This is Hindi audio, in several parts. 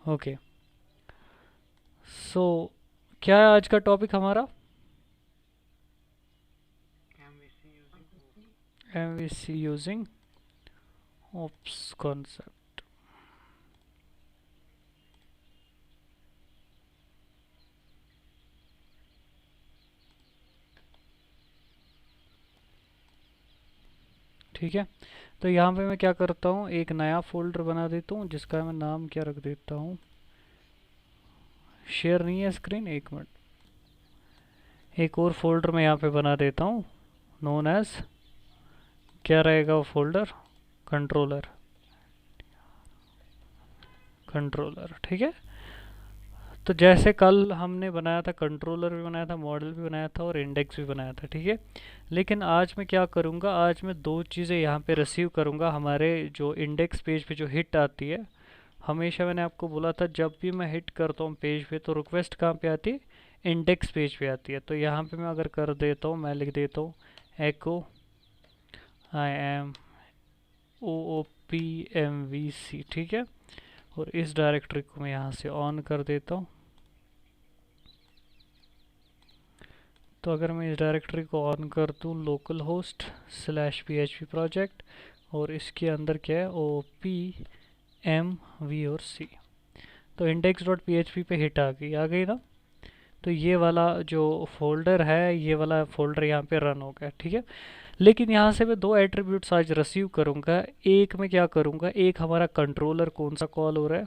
ओके, सो क्या है आज का टॉपिक हमारा? MVC using OOPs concept. ठीक है, तो यहाँ पे मैं क्या करता हूँ, एक नया फोल्डर बना देता हूँ जिसका मैं नाम क्या रख देता हूँ, शेयर नहीं है स्क्रीन, एक मिनट, एक और फोल्डर मैं यहाँ पे बना देता हूँ नोन एज, क्या रहेगा वो फोल्डर, कंट्रोलर। कंट्रोलर, ठीक है। तो जैसे कल हमने बनाया था, कंट्रोलर भी बनाया था, मॉडल भी बनाया था और इंडेक्स भी बनाया था, ठीक है। लेकिन आज मैं क्या करूँगा, आज मैं दो चीज़ें यहाँ पे रिसीव करूँगा। हमारे जो इंडेक्स पेज पे जो हिट आती है, हमेशा मैंने आपको बोला था जब भी मैं हिट करता हूँ पेज पे तो रिक्वेस्ट कहाँ पे आती है, इंडेक्स पेज पे आती है। तो यहाँ पे मैं अगर कर देता हूँ, मैं लिख देता हूँ एको I M O O P M V C, ठीक है। और इस डायरेक्टरी को मैं यहाँ से ऑन कर देता हूँ। तो अगर मैं इस डायरेक्टरी को ऑन कर दूँ, local host slash P H P project, और इसके अंदर क्या है, ओ पी एम वी और सी, तो index dot P H P पे हिट आ गई ना। तो ये वाला जो फोल्डर है, ये वाला फोल्डर यहाँ पे रन हो गया, ठीक है। लेकिन यहाँ से मैं दो एट्रीब्यूट्स आज रिसीव करूँगा। एक मैं क्या करूँगा, एक हमारा कंट्रोलर कौन सा कॉल हो रहा है,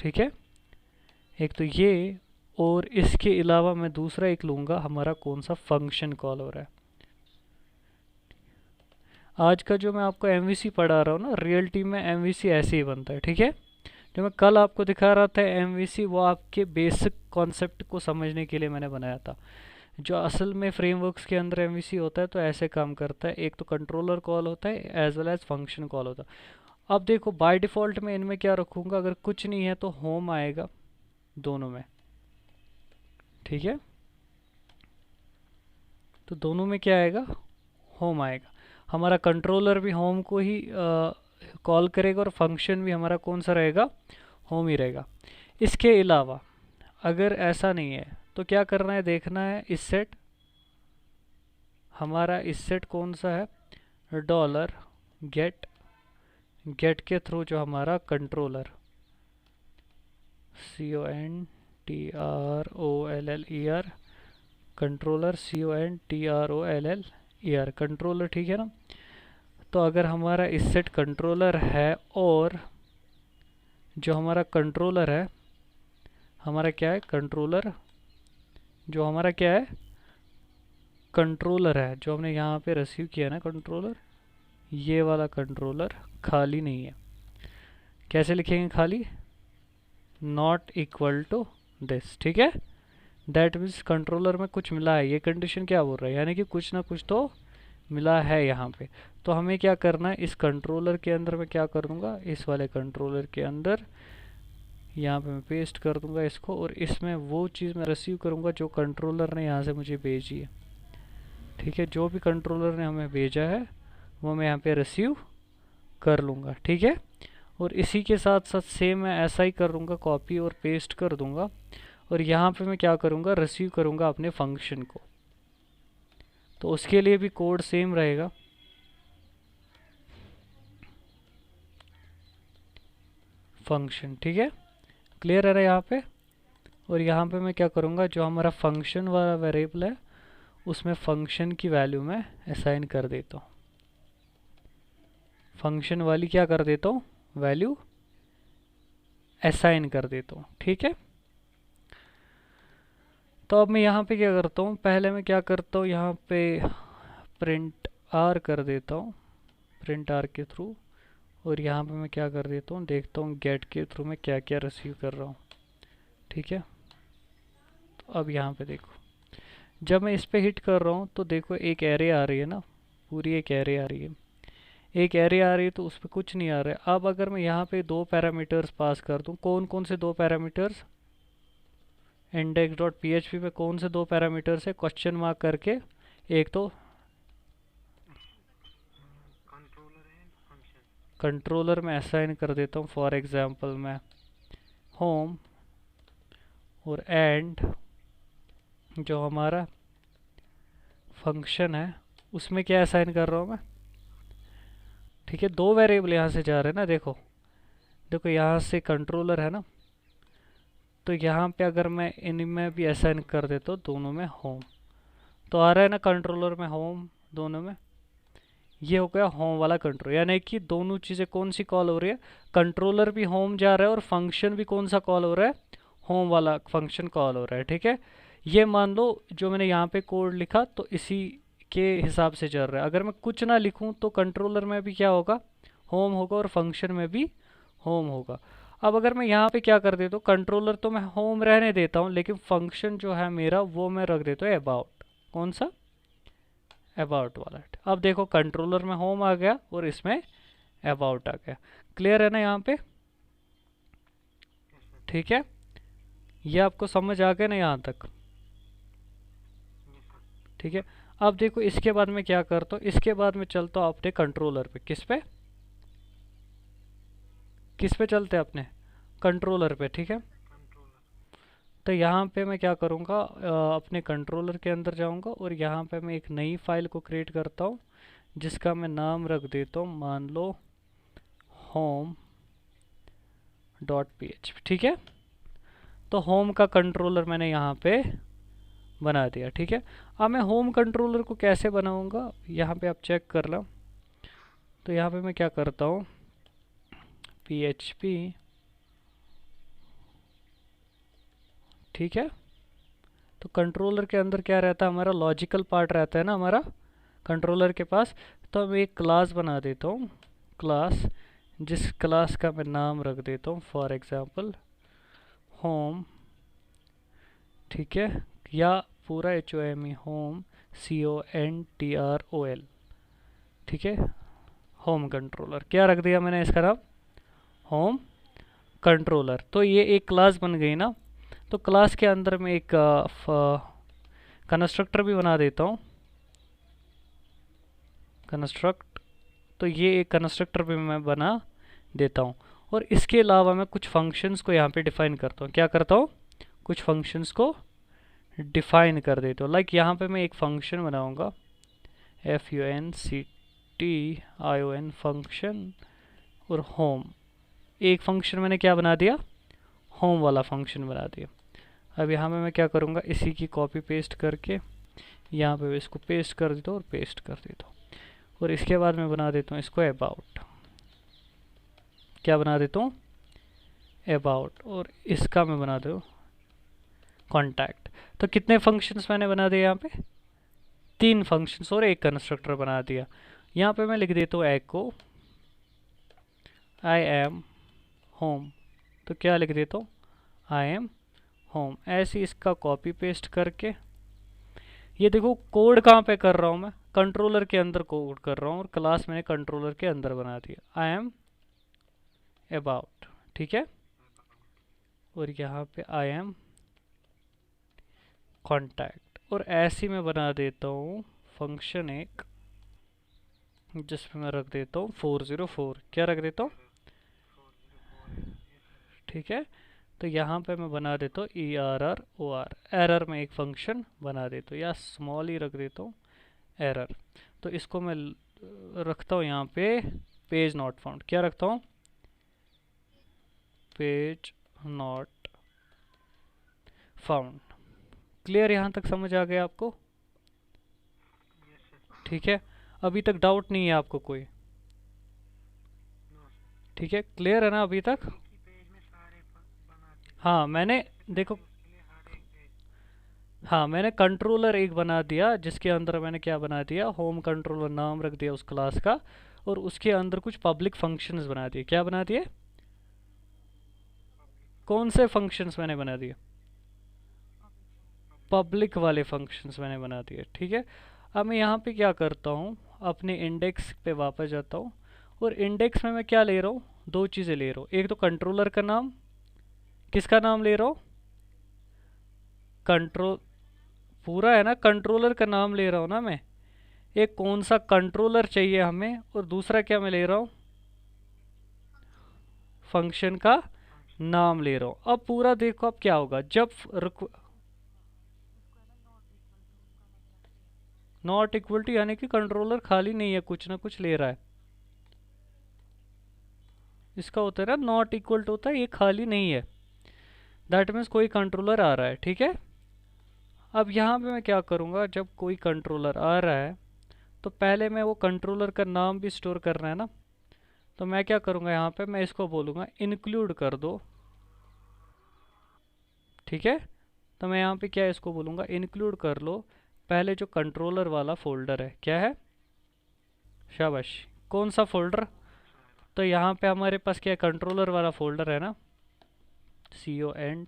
ठीक है, एक तो ये, और इसके अलावा मैं दूसरा एक लूँगा, हमारा कौन सा फंक्शन कॉल हो रहा है। आज का जो मैं आपको एमवीसी पढ़ा रहा हूँ ना, रियल टाइम में एमवीसी ऐसे ही बनता है, ठीक है। जो मैं कल आपको दिखा रहा था एमवीसी, वो आपके बेसिक कॉन्सेप्ट को समझने के लिए मैंने बनाया था। जो असल में फ्रेमवर्क्स के अंदर एमवीसी होता है तो ऐसे काम करता है, एक तो कंट्रोलर कॉल होता है as well as function call होता है। अब देखो बाय डिफ़ॉल्ट में इनमें क्या रखूँगा, अगर कुछ नहीं है तो होम आएगा दोनों में, ठीक है। तो दोनों में क्या आएगा, होम आएगा। हमारा कंट्रोलर भी होम को ही कॉल करेगा और फंक्शन भी हमारा कौन सा रहेगा, होम ही रहेगा। इसके अलावा अगर ऐसा नहीं है तो क्या करना है, देखना है इस सेट, हमारा इस सेट कौन सा है, डॉलर गेट, गेट के थ्रू जो हमारा controller, CONTROLLER, controller CONTROLLER controller, ठीक है ना। तो अगर हमारा इस सेट कंट्रोलर है, और जो हमारा कंट्रोलर है, हमारा क्या है, कंट्रोलर जो हमारा क्या है, कंट्रोलर है जो हमने यहाँ पे रिसीव किया ना कंट्रोलर, ये वाला कंट्रोलर खाली नहीं है। कैसे लिखेंगे खाली, नॉट इक्वल टू दिस, ठीक है। दैट मीन्स कंट्रोलर में कुछ मिला है, ये कंडीशन क्या बोल रहा है, यानी कि कुछ ना कुछ तो मिला है यहाँ पे। तो हमें क्या करना है, इस कंट्रोलर के अंदर मैं क्या कर दूंगा, इस वाले कंट्रोलर के अंदर यहाँ पे मैं पेस्ट कर दूंगा इसको, और इसमें वो चीज़ मैं रिसीव करूँगा जो कंट्रोलर ने यहाँ से मुझे भेजी है, ठीक है। जो भी कंट्रोलर ने हमें भेजा है वो मैं यहाँ पे रिसीव कर लूँगा, ठीक है। और इसी के साथ साथ सेम मैं ऐसा ही कर लूँगा, कॉपी और पेस्ट कर दूँगा, और यहाँ पे मैं क्या करूँगा, रिसीव करूँगा अपने फंक्शन को। तो उसके लिए भी कोड सेम रहेगा, फंक्शन, ठीक है। क्लियर है ना यहाँ पे। और यहाँ पे मैं क्या करूँगा, जो हमारा फंक्शन वाला वेरिएबल है उसमें फंक्शन की वैल्यू मैं असाइन कर देता हूँ, फंक्शन वाली क्या कर देता हूँ, वैल्यू असाइन कर देता हूँ, ठीक है। तो अब मैं यहाँ पे क्या करता हूँ, पहले मैं क्या करता हूँ, यहाँ पे प्रिंट आर कर देता हूँ, प्रिंट आर के थ्रू, और यहाँ पे मैं क्या कर देता हूँ, देखता हूँ गेट के थ्रू मैं क्या क्या रिसीव कर रहा हूँ, ठीक है। तो अब यहाँ पे देखो, जब मैं इस पे हिट कर रहा हूँ तो देखो एक एरे आ रही है ना, पूरी एक एरे आ रही है, एक एरे आ रही है, तो उस पर कुछ नहीं आ रहा है। अब अगर मैं यहाँ पे दो पैरामीटर्स पास कर दूँ, कौन कौन से दो parameters, index dot P H P पे कौन से दो पैरामीटर्स है, क्वेश्चन मार्क करके, एक तो कंट्रोलर में असाइन कर देता हूँ फॉर एग्जांपल मैं होम, और एंड जो हमारा फंक्शन है उसमें क्या असाइन कर रहा हूँ मैं, ठीक है। दो वेरिएबल यहाँ से जा रहे हैं ना, देखो देखो यहाँ से कंट्रोलर है ना, तो यहाँ पे अगर मैं इनमें भी असाइन कर देता हूँ दोनों में होम, तो आ रहा है ना कंट्रोलर में होम दोनों में। ये हो गया होम वाला कंट्रोल, यानी कि दोनों चीज़ें कौन सी कॉल हो रही है, कंट्रोलर भी होम जा रहा है और फंक्शन भी कौन सा कॉल हो रहा है, होम वाला फंक्शन कॉल हो रहा है, ठीक है। ये मान लो जो मैंने यहाँ पे कोड लिखा तो इसी के हिसाब से चल रहा है। अगर मैं कुछ ना लिखूँ तो कंट्रोलर में भी क्या होगा, होम होगा, और फंक्शन में भी होम होगा। अब अगर मैं यहाँ पे क्या कर देता हूँ, कंट्रोलर तो मैं होम रहने देता हूँ, लेकिन फंक्शन जो है मेरा वो मैं रख देता हूँ अबाउट। कौन सा, अबाउट वाला। अब देखो कंट्रोलर में होम आ गया और इसमें अबाउट आ गया। क्लियर है ना यहाँ पे, ठीक है। ये आपको समझ आ गया ना यहाँ तक, ठीक है। अब देखो इसके बाद में क्या करता हूँ, इसके बाद में चलता हूँ अपने कंट्रोलर पे। किस पे, किस पे चलते हैं अपने कंट्रोलर पे, ठीक है। तो यहाँ पे मैं क्या करूँगा, अपने कंट्रोलर के अंदर जाऊँगा और यहाँ पे मैं एक नई फाइल को क्रिएट करता हूँ जिसका मैं नाम रख देता हूँ, मान लो होम डॉट php, ठीक है। तो होम का कंट्रोलर मैंने यहाँ पे बना दिया, ठीक है। अब मैं होम कंट्रोलर को कैसे बनाऊँगा, यहाँ पे आप चेक कर लो। तो यहाँ पे मैं क्या करता हूँ, php, ठीक है। तो कंट्रोलर के अंदर क्या रहता है, हमारा लॉजिकल पार्ट रहता है ना हमारा कंट्रोलर के पास। तो मैं एक क्लास बना देता हूँ, क्लास, जिस क्लास का मैं नाम रख देता हूँ फॉर एग्जांपल होम, ठीक है, या पूरा HOME होम, CONTROL, ठीक है। होम कंट्रोलर क्या रख दिया मैंने इसका नाम, होम कंट्रोलर। तो ये एक क्लास बन गई ना। तो क्लास के अंदर मैं एक कंस्ट्रक्टर भी बना देता हूँ, कंस्ट्रक्ट। तो ये एक कंस्ट्रक्टर भी मैं बना देता हूँ, और इसके अलावा मैं कुछ फंक्शंस को यहाँ पे डिफाइन करता हूँ। क्या करता हूँ, कुछ फंक्शंस को डिफाइन कर देता हूँ। लाइक यहाँ पे मैं एक फंक्शन बनाऊँगा, FUNCTION फंक्शन, और होम। एक फंक्शन मैंने क्या बना दिया, होम वाला फंक्शन बना दिया। अब यहाँ पे मैं क्या करूँगा, इसी की कॉपी पेस्ट करके यहाँ पे इसको पेस्ट कर देता हूँ और पेस्ट कर देता हूँ। और इसके बाद मैं बना देता हूँ इसको अबाउट। क्या बना देता हूँ, अबाउट। और इसका मैं बना दूँ कॉन्टैक्ट। तो कितने फंक्शंस मैंने बना दिए यहाँ पे, 3 फंक्शंस और एक कंस्ट्रक्टर बना दिया। यहाँ पे मैं लिख देता हूँ एको आई एम होम। तो क्या लिख देता हूँ, आई एम होम। ऐसे इसका कॉपी पेस्ट करके, ये देखो कोड कहाँ पे कर रहा हूँ मैं, कंट्रोलर के अंदर कोड कर रहा हूँ, और क्लास मैंने कंट्रोलर के अंदर बना दिया, आई एम अबाउट, ठीक है। और यहाँ पे आई एम कॉन्टैक्ट। और ऐसे मैं बना देता हूँ फंक्शन एक, जिसमें मैं रख देता हूँ 404। क्या रख देता हूँ, ठीक है। तो यहाँ पे मैं बना देता हूँ ERROR, एरर में एक फंक्शन बना देता हूँ, या स्मॉल ही रख देता हूँ एरर। तो इसको मैं रखता हूँ यहाँ पे पेज नॉट फाउंड। क्या रखता हूँ, पेज नॉट फाउंड। क्लियर, यहाँ तक समझ आ गया आपको, ठीक है। अभी तक डाउट नहीं है आपको कोई, ठीक है, क्लियर है ना अभी तक। हाँ मैंने, देखो, हाँ मैंने कंट्रोलर एक बना दिया जिसके अंदर मैंने क्या बना दिया, होम कंट्रोलर नाम रख दिया उस क्लास का, और उसके अंदर कुछ पब्लिक फंक्शंस बना दिए। क्या बना दिए, कौन से फंक्शंस मैंने बना दिए, पब्लिक वाले फंक्शंस मैंने बना दिए, ठीक है। अब मैं यहाँ पे क्या करता हूँ, अपने इंडेक्स पे वापस जाता हूँ, और इंडेक्स में मैं क्या ले रहा हूँ, 2 चीज़ें ले रहा हूँ। एक तो कंट्रोलर का नाम, किसका नाम ले रहा हूँ, कंट्रोल, पूरा है ना, कंट्रोलर का नाम ले रहा हूँ ना मैं। एक कौन सा कंट्रोलर चाहिए हमें, और दूसरा क्या मैं ले रहा हूँ, फंक्शन का नाम ले रहा हूँ। अब पूरा देखो अब क्या होगा जब नॉट इक्वल टू यानी कि कंट्रोलर खाली नहीं है, कुछ ना कुछ ले रहा है। इसका होता है ना नॉट इक्वल टू होता है, ये खाली नहीं है, दैट मीन्स कोई कंट्रोलर आ रहा है। ठीक है, अब यहाँ पे मैं क्या करूँगा, जब कोई कंट्रोलर आ रहा है तो पहले मैं वो कंट्रोलर का नाम भी स्टोर करना है ना, तो मैं क्या करूँगा यहाँ पे मैं इसको बोलूँगा इंक्लूड कर दो। ठीक है, तो मैं यहाँ पे क्या इसको बोलूँगा इंक्लूड कर लो पहले जो कंट्रोलर वाला फोल्डर है। क्या है, शाबाश, कौन सा फोल्डर, तो यहाँ पे हमारे पास क्या है कंट्रोलर वाला फोल्डर है ना, CON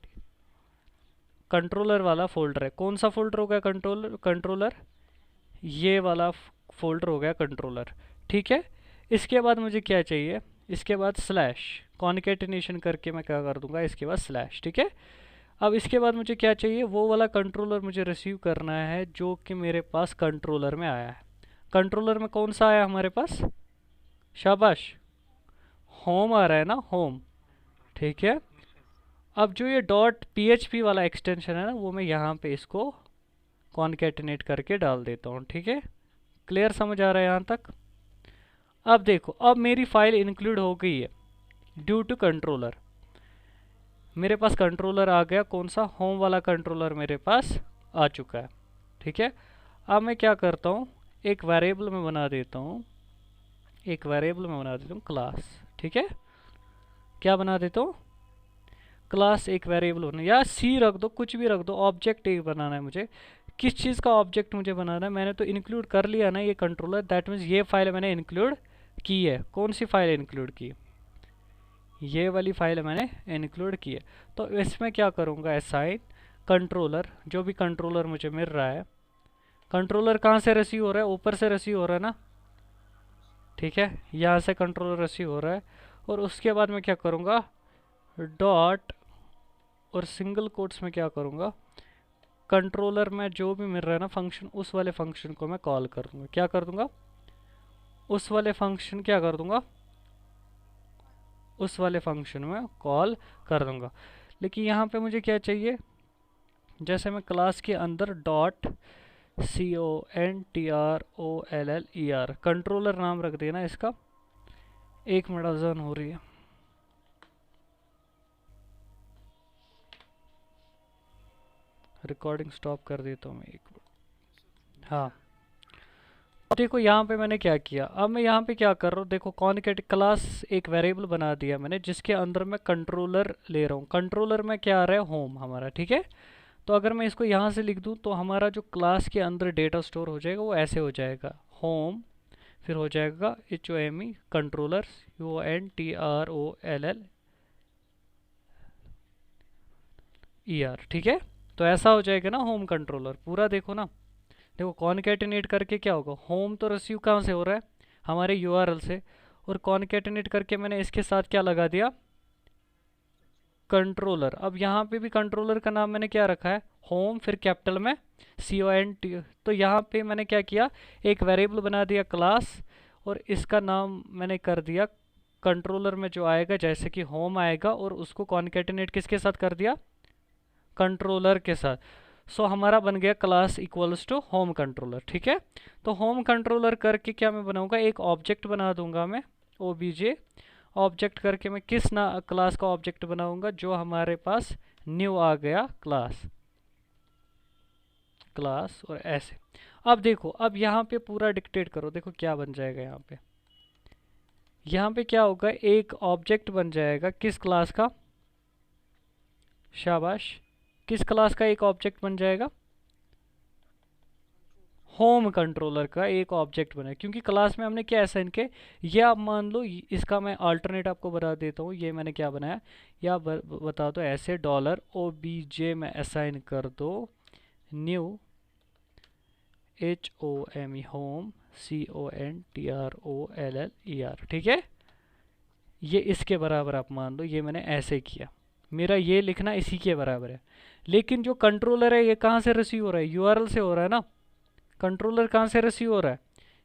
कंट्रोलर वाला फोल्डर है। कौन सा फोल्डर हो गया कंट्रोलर, ये वाला फोल्डर हो गया कंट्रोलर। ठीक है, इसके बाद मुझे क्या चाहिए, इसके बाद स्लैश कॉन्केटिनेशन करके मैं क्या कर दूंगा, इसके बाद स्लैश। ठीक है, अब इसके बाद मुझे क्या चाहिए, वो वाला कंट्रोलर मुझे रिसीव करना है जो कि मेरे पास कंट्रोलर में आया है। कंट्रोलर में कौन सा आया हमारे पास, शाबाश, होम आ रहा है ना, होम। ठीक है, अब जो ये .php वाला एक्सटेंशन है ना, वो मैं यहाँ पे इसको कॉन्केटिनेट करके डाल देता हूँ। ठीक है, क्लियर, समझ आ रहा है यहाँ तक। अब देखो अब मेरी फाइल इंक्लूड हो गई है ड्यू टू कंट्रोलर। मेरे पास कंट्रोलर आ गया, कौन सा, होम वाला कंट्रोलर मेरे पास आ चुका है। ठीक है, अब मैं क्या करता हूँ, एक वेरिएबल में बना देता हूँ, एक वेरिएबल में बना देता हूँ क्लास। ठीक है, क्या बना देता हूँ, क्लास, एक वेरिएबल बना, या सी रख दो, कुछ भी रख दो, ऑब्जेक्ट एक बनाना है मुझे। किस चीज़ का ऑब्जेक्ट मुझे बनाना है, मैंने तो इंक्लूड कर लिया ना ये कंट्रोलर, दैट मीन्स ये फाइल मैंने इंक्लूड की है। कौन सी फाइल इंक्लूड की, ये वाली फाइल मैंने इंक्लूड की है। तो इसमें क्या करूँगा, असाइन कंट्रोलर, जो भी कंट्रोलर मुझे मिल रहा है, कंट्रोलर कहाँ से रिसीव हो रहा है, ऊपर से रिसीव हो रहा है ना। ठीक है, यहाँ से कंट्रोलर रिसीव हो रहा है, और उसके बाद मैं क्या करूँगा, डॉट और सिंगल कोट्स में क्या करूँगा, कंट्रोलर में जो भी मिल रहा है ना फंक्शन, उस वाले फंक्शन को मैं कॉल कर दूँगा। क्या कर दूँगा, उस वाले फंक्शन क्या कर दूँगा, उस वाले फंक्शन में कॉल कर दूँगा। लेकिन यहाँ पे मुझे क्या चाहिए, जैसे मैं क्लास के अंदर डॉट CONTROLLER कंट्रोलर नाम रख देना इसका। एक मिनट अजान हो रही है, रिकॉर्डिंग स्टॉप कर देता हूँ मैं एक मिनट। हाँ, देखो यहाँ पे मैंने क्या किया, अब मैं यहाँ पे क्या कर रहा हूँ, देखो कॉन्केट क्लास एक वेरिएबल बना दिया मैंने जिसके अंदर मैं कंट्रोलर ले रहा हूँ। कंट्रोलर में क्या आ रहा है, होम हमारा। ठीक है, तो अगर मैं इसको यहाँ से लिख दूँ तो हमारा जो क्लास के अंदर डेटा स्टोर हो जाएगा वो ऐसे हो जाएगा, होम, फिर हो जाएगा HOME कंट्रोलर, CONTROLLER। ठीक है, तो ऐसा हो जाएगा ना होम कंट्रोलर पूरा। देखो ना, देखो कॉन्केटिनेट करके क्या होगा, होम तो रिसीव कहाँ से हो रहा है, हमारे URL से, और कॉन्केटिनेट करके मैंने इसके साथ क्या लगा दिया, कंट्रोलर। अब यहाँ पे भी कंट्रोलर का नाम मैंने क्या रखा है, होम, फिर कैपिटल में CONT। तो यहाँ पे मैंने क्या किया, एक वेरिएबल बना दिया क्लास, और इसका नाम मैंने कर दिया कंट्रोलर में जो आएगा, जैसे कि होम आएगा, और उसको कॉन्केटिनेट किसके साथ कर दिया, कंट्रोलर के साथ। सो हमारा बन गया class equals to home controller. ठीक है, तो होम कंट्रोलर करके क्या मैं बनाऊंगा, एक ऑब्जेक्ट बना दूंगा मैं, OBJ ऑब्जेक्ट करके मैं किस ना क्लास का ऑब्जेक्ट बनाऊंगा, जो हमारे पास न्यू आ गया क्लास, क्लास, और ऐसे। अब देखो, अब यहाँ पे पूरा डिक्टेट करो, देखो क्या बन जाएगा यहाँ पे, यहाँ पे क्या होगा, एक ऑब्जेक्ट बन जाएगा किस क्लास का, शाबाश, किस क्लास का एक ऑब्जेक्ट बन जाएगा, होम कंट्रोलर का एक ऑब्जेक्ट बना, क्योंकि क्लास में हमने क्या असाइन किया, ये आप मान लो, इसका मैं अल्टरनेट आपको बता देता हूँ, ये मैंने क्या बनाया, या बता दो ऐसे, $OBJ में असाइन कर दो न्यू HOME होम CONTROLLER। ठीक है, ये इसके बराबर आप मान लो, ये मैंने ऐसे किया, मेरा ये लिखना इसी के बराबर है। लेकिन जो कंट्रोलर है ये कहाँ से रिसीव हो रहा है, URL से हो रहा है ना। कंट्रोलर कहाँ से रिसीव हो रहा है,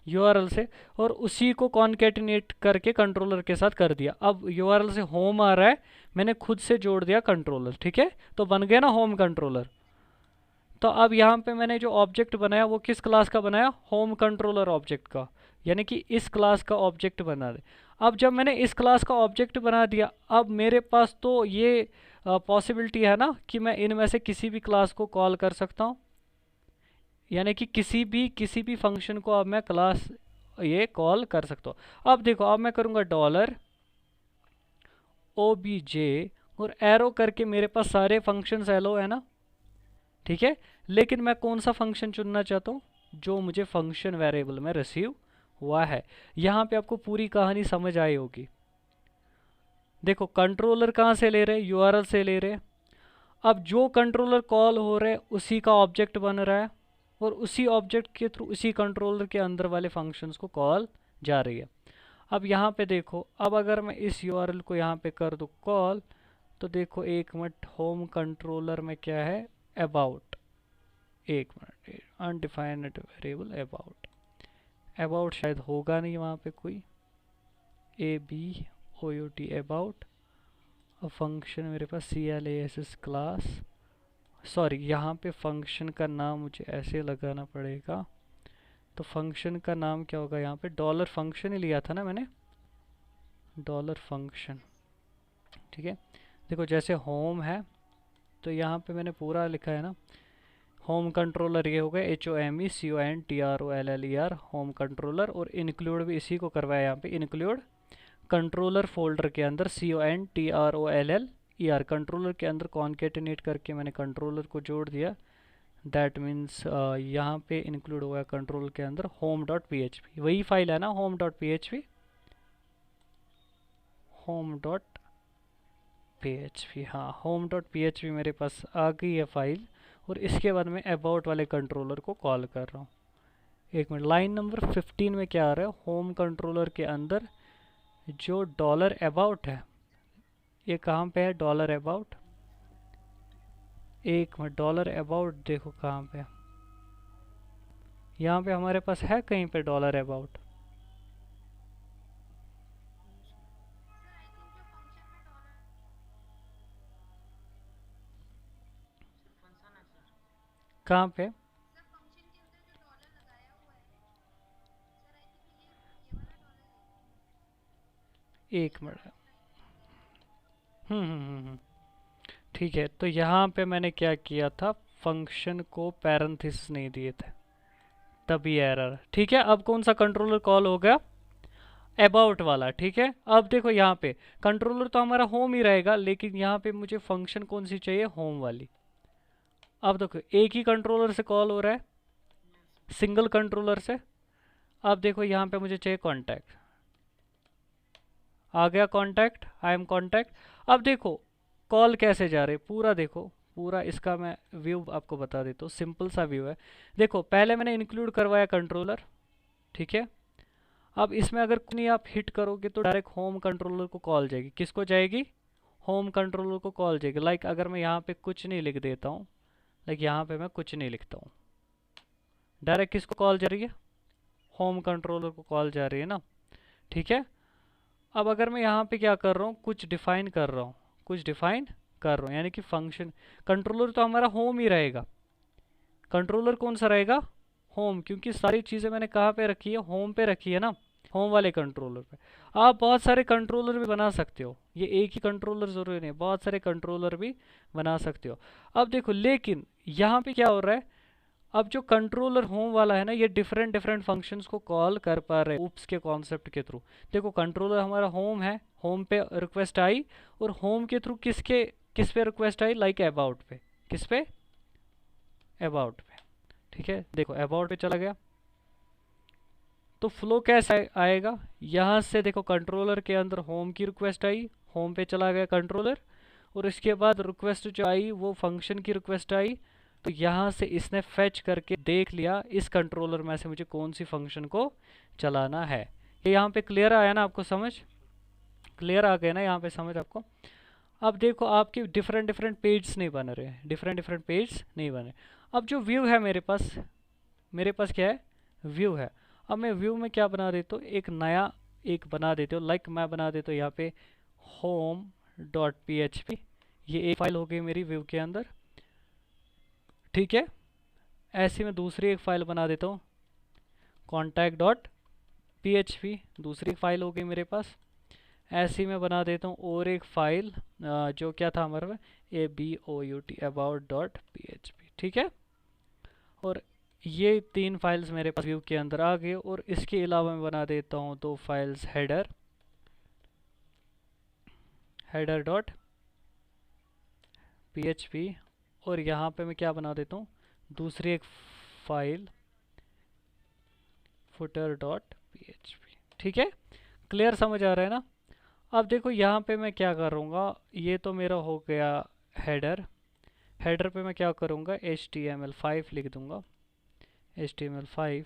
यूआरएल से, और उसी को कॉन्केटिनेट करके कंट्रोलर के साथ कर दिया। अब यूआरएल से होम आ रहा है, मैंने खुद से जोड़ दिया कंट्रोलर, ठीक है, तो बन गया ना होम कंट्रोलर। तो अब यहाँ पे मैंने जो ऑब्जेक्ट बनाया वो किस क्लास का बनाया, होम कंट्रोलर ऑब्जेक्ट का, यानी कि इस क्लास का ऑब्जेक्ट बना दे। अब जब मैंने इस क्लास का ऑब्जेक्ट बना दिया, अब मेरे पास तो ये पॉसिबिलिटी है ना कि मैं इनमें से किसी भी क्लास को कॉल कर सकता हूँ, यानी कि किसी भी फंक्शन को अब मैं क्लास ये कॉल कर सकता हूँ। अब देखो, अब मैं करूँगा डॉलर OBJ और एरो करके, मेरे पास सारे फंक्शंस एलो है ना, ठीक है, लेकिन मैं कौन सा फंक्शन चुनना चाहता हूँ, जो मुझे फंक्शन वेरिएबल में रिसीव हुआ है। यहाँ पे आपको पूरी कहानी समझ आई होगी। देखो कंट्रोलर कहाँ से ले रहे हैं, यूआरएल से ले रहे हैं। अब जो कंट्रोलर कॉल हो रहा है उसी का ऑब्जेक्ट बन रहा है, और उसी ऑब्जेक्ट के थ्रू उसी कंट्रोलर के अंदर वाले फंक्शंस को कॉल जा रही है। अब यहाँ पे देखो, अब अगर मैं इस यूआरएल को यहाँ पे कर दूँ कॉल, तो देखो एक मिनट, होम कंट्रोलर में क्या है, अबाउट, एक मिनट, अनडिफाइंड वेरिएबल अबाउट शायद होगा नहीं वहाँ पे कोई, ABOUT अबाउट, और फंक्शन मेरे पास CLASS क्लास, सॉरी यहाँ पे फंक्शन का नाम मुझे ऐसे लगाना पड़ेगा, तो फंक्शन का नाम क्या होगा, यहाँ पे डॉलर फंक्शन ही लिया था ना मैंने, डॉलर फंक्शन, ठीक है। देखो जैसे होम है तो यहाँ पे मैंने पूरा लिखा है ना, होम कंट्रोलर ये हो गया HOMECONTROLLER होम कंट्रोलर, और इंक्लूड भी इसी को करवाया यहाँ पे, इंक्लूड कंट्रोलर फोल्डर के अंदर CONTROLLER कंट्रोलर के अंदर कॉन्केटिनेट करके मैंने कंट्रोलर को जोड़ दिया। दैट मीन्स यहाँ पे इंक्लूड हुआ कंट्रोल के अंदर home.php, वही फाइल है ना home.php, home.php, हाँ home.php मेरे पास आ गई है फाइल, और इसके बाद मैं अबाउट वाले कंट्रोलर को कॉल कर रहा हूँ। एक मिनट, लाइन नंबर 15 में क्या आ रहा है, होम कंट्रोलर के अंदर जो डॉलर अबाउट है, ये कहाँ पे है डॉलर अबाउट, एक मिनट, डॉलर अबाउट देखो कहाँ पे, यहाँ पे हमारे पास है कहीं पे डॉलर अबाउट, कहाँ पे, एक मिनट, ठीक है, तो यहाँ पे मैंने क्या किया था, फंक्शन को पैरेंथेसिस नहीं दिए थे, तभी एरर, ठीक है। अब कौन सा कंट्रोलर कॉल हो गया, अबाउट वाला, ठीक है। अब देखो यहाँ पे कंट्रोलर तो हमारा होम ही रहेगा, लेकिन यहाँ पे मुझे फंक्शन कौन सी चाहिए, होम वाली। अब देखो एक ही कंट्रोलर से कॉल हो रहा है, सिंगल कंट्रोलर से। अब देखो यहाँ पे मुझे चाहिए कॉन्टैक्ट, आ गया कॉन्टैक्ट, आई एम कॉन्टैक्ट। अब देखो कॉल कैसे जा रहे, पूरा देखो, पूरा इसका मैं व्यू आपको बता देता हूँ, सिंपल सा व्यू है। देखो पहले मैंने इंक्लूड करवाया कंट्रोलर, ठीक है। अब इसमें अगर नहीं आप हिट करोगे तो डायरेक्ट होम कंट्रोलर को कॉल जाएगी, किसको जाएगी, होम कंट्रोलर को कॉल जाएगी। लाइक अगर मैं यहाँ पे कुछ नहीं लिख देता हूँ, लाइक यहाँ पे मैं कुछ नहीं लिखता हूँ, डायरेक्ट किसको कॉल जा रही है, होम कंट्रोलर को कॉल जा रही है ना, ठीक है। अब अगर मैं यहाँ पे क्या कर रहा हूँ, कुछ डिफाइन कर रहा हूँ, यानी कि फंक्शन, कंट्रोलर तो हमारा होम ही रहेगा, कंट्रोलर कौन सा रहेगा, होम, क्योंकि सारी चीज़ें मैंने कहाँ पे रखी है, होम पे रखी है ना, होम वाले कंट्रोलर पे। आप बहुत सारे कंट्रोलर भी बना सकते हो, ये एक ही कंट्रोलर ज़रूरी नहीं, बहुत सारे कंट्रोलर भी बना सकते हो। अब देखो लेकिन यहाँ पे क्या हो रहा है, अब जो कंट्रोलर होम वाला है ना, ये डिफरेंट डिफरेंट फंक्शंस को कॉल कर पा रहे हैं ऊप्स के कॉन्सेप्ट के थ्रू। देखो कंट्रोलर हमारा होम है, होम पे रिक्वेस्ट आई, और होम के थ्रू किस पे रिक्वेस्ट आई, लाइक अबाउट पे, किस पे, अबाउट पे, ठीक है। देखो अबाउट पे चला गया, तो फ्लो कैसे आएगा, यहाँ से देखो कंट्रोलर के अंदर होम की रिक्वेस्ट आई, होम पे चला गया कंट्रोलर, और इसके बाद रिक्वेस्ट जो आई वो फंक्शन की रिक्वेस्ट आई, तो यहाँ से इसने फेच करके देख लिया इस कंट्रोलर में से मुझे कौन सी फंक्शन को चलाना है। ये यहाँ पे क्लियर आया ना आपको, समझ क्लियर आ गया ना यहाँ पे समझ आपको। अब देखो आपके डिफरेंट डिफरेंट पेज नहीं बन रहे, डिफरेंट पेज नहीं बने। अब जो व्यू है मेरे पास क्या है, व्यू है। अब मैं व्यू में क्या बना देता हूँ, एक नया एक बना देते हो, लाइक मैं बना देता हूँ यहाँ पे home.php। ये एक फाइल हो गई मेरी व्यू के अंदर, ठीक है। ऐसे मैं दूसरी एक फाइल बना देता हूँ contact.php, दूसरी फाइल हो गई मेरे पास। ऐसे मैं बना देता हूँ और एक फाइल जो क्या था हमारे में, about ठीक है। और ये 3 फाइल्स मेरे पास व्यू के अंदर आ गए। और इसके अलावा मैं बना देता हूँ 2 फाइल्स header.php। और यहाँ पे मैं क्या बना देता हूँ, दूसरी एक फाइल footer.php, ठीक है। क्लियर समझ आ रहा है ना। अब देखो यहाँ पे मैं क्या करूँगा, ये तो मेरा हो गया हेडर। हेडर पे मैं क्या करूँगा, HTML5 लिख दूँगा, HTML5।